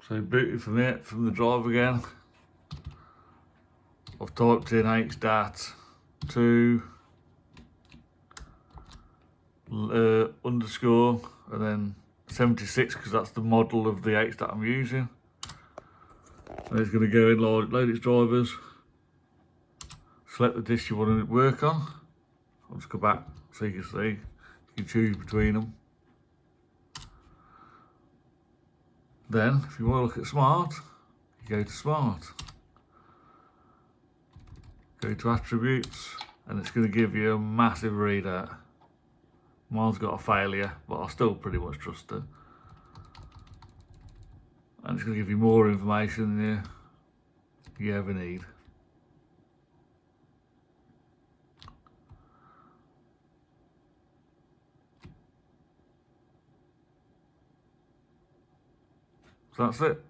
So booted from it, from the drive again. I've typed in HDAT2 underscore and then 76 because that's the model of the HDAT I'm using. And it's going to go in, load its drivers, select the disk you want to work on. I'll just go back so you can see. You can choose between them. Then, if you want to look at S.M.A.R.T, you go to S.M.A.R.T. Go to attributes, and it's going to give you a massive readout. Mine's got a failure, but I still pretty much trust it. And it's going to give you more information than you ever need. So that's it.